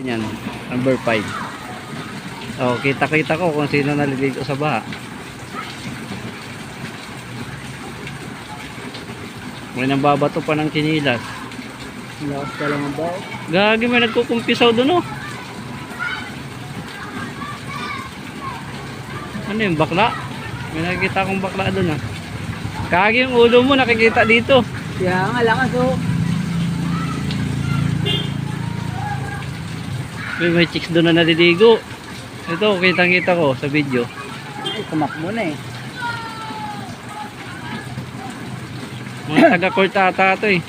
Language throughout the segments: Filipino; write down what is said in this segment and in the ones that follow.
Yan, number 5. Oh, kita-kita ko kung sino naliligo sa baha. May nambabato pa ng kinilas. Lakas ka lang ang baho. Gagi, may nagkukumpisaw doon, oh. Ano yung bakla? May nakikita akong bakla doon, ah. Gagi, yung ulo mo nakikita dito. Kaya nga lakas oh. May chicks doon na naliligo. Ito, kitang-kita ko sa video. Ay, tumakbo na eh. Mga taga-court ata ito, eh.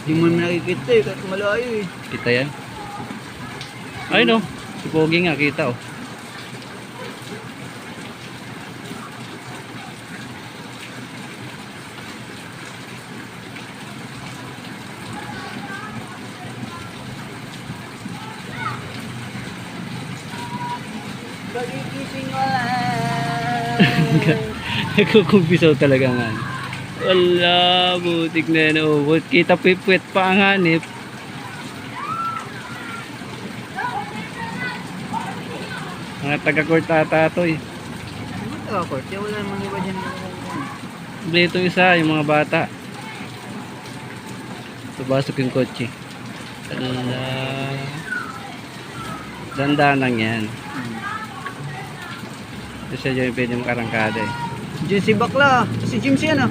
Hindi mo naman nakikita eh, kahit malayo eh. Kita yan. Ayun, oh. Si Pogi nga, kita, oh. Pagigising ko lang. Nagkukumpisaw talaga nga. Wala, butik na yan, oh. Kita pipwet pa ang hanip. Mga taga-court ata ito, eh. Ano ito ako? Kaya wala namang iba dyan. Bili itong isa, yung mga bata. Tubasok yung kotse. Dandan lang yan. Ito siya yung pwede makarangkada, eh. Diyan si Bakla. Si James yan ah.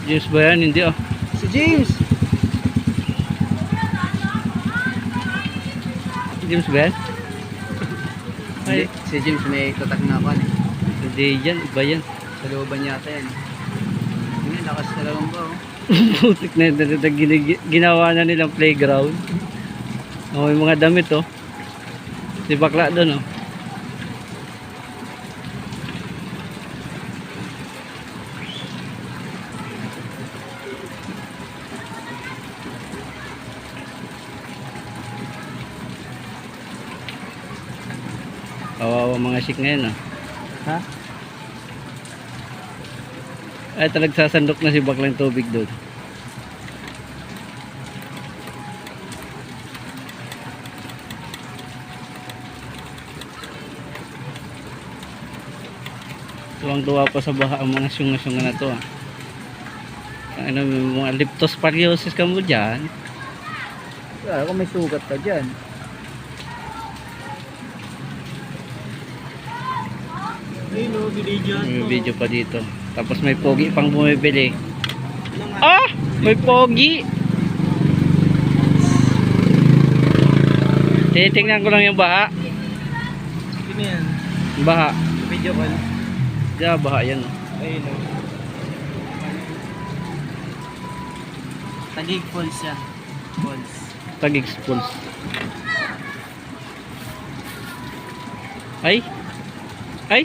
James ba yan? Hindi, oh. Si James. James ba yan? Ay, Si James may tatak na ako eh. hindi yan. Iba yan. Sa looban yata yan. Hindi, lakas talagang ba oh. Butik na yun. Ginawa na nilang playground. Oh, may mga damit, oh. Si bakla doon, oh. Kawawa mga chick ngayon, oh. Ha? Ay, talagsasandok na si baklang tubig doon. Tuwang-tuwa pa sa baha ang mga syunga-syunga na to, ah. Ano, may mga leptospirosis ka mo dyan. Kaya kung may sugat ka dyan. Ayun o, binidyohan May video pa dito. Tapos may pogi pang bumibili. Ah! May pogi! Titingnan ko lang yung baha. Sino yan? Baha. Video call. Yeah, baha yan, oh. Ayun o. Tagig Falls yan. Falls. Tagigs Falls. Ay! Ay!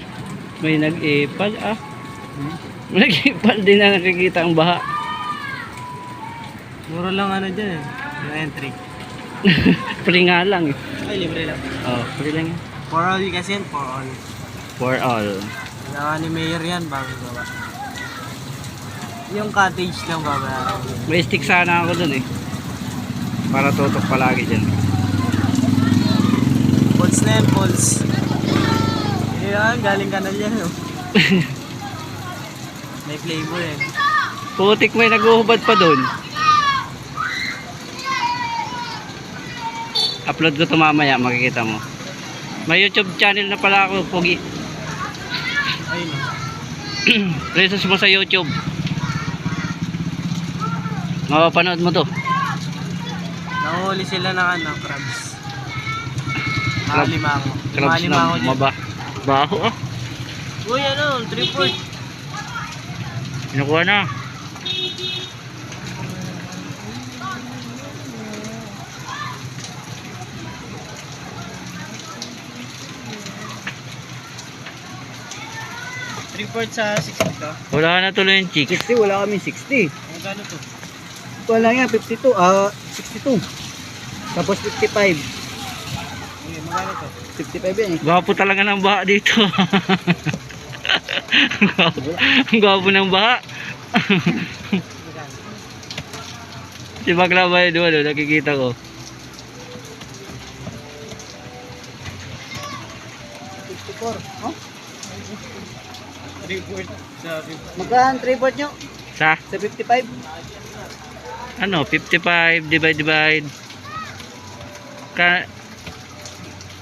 May nag-ipal, ah. May nag-ipal din na nakikita ang baha. Mura lang ano dyan eh. Yung entry. Free nga lang, eh. Ay, libre lang. Oh, free lang yan. For all kasi yan, for all. For all. Kailangan ni Mayor yan bago gawa. Yung cottage lang babayaran. May stick sana ako dun, eh. Para tutok palagi dyan. Falls na yan, falls. Yan, galing kanal yan. No? May flavor yan. Putik, may naguhubad pa dun. Upload ko to mamaya, makikita mo. May YouTube channel na pala ako, Pogi. Ayun o. Resos mo sa YouTube. Mapapanood mo to. Nanguhuli sila ng ano, crabs. Crab- Malimango. Crabs na baho, ah. Uy, ano, 3-4. Kinukuha na. Report sa 60 to. Wala na tuloy yung chicks. 60, wala kami 60. Magkano to? Wala nga, 52. 62. Tapos 55. Okay, magkano to? 55 yan eh. Gwapo talaga ng baha dito. Ang gwapo ng baha. Si Bakla ba yun? Ano, nakikita ko. 54. Oh? 3/4 sa Magkaan 3/4 nyo? Sa? Sa 55? Ano? 55 divide. Ka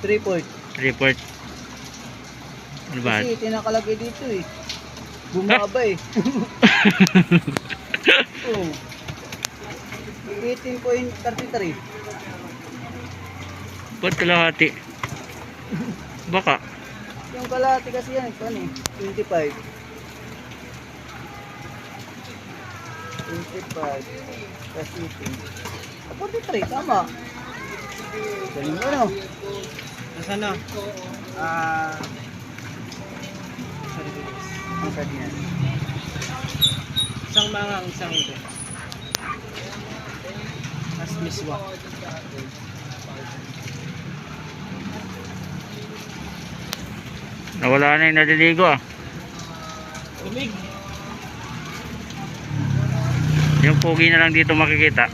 3/4. report. Ano ba? Kasi tinakalagay dito eh. Bumaba eh. Oh. 18.33. Ba't kalahati? Baka. Yung kalahati kasi yan, ito ano eh, 25. 25 plus 18. 43, tama. Galing mo no? Nasaan na? Ah... Ang sabi niya. Isang mangang, isang ito. Mas miswa. Nawala na yung naliligo ah. Lumig. Yung pogi na lang dito makikita.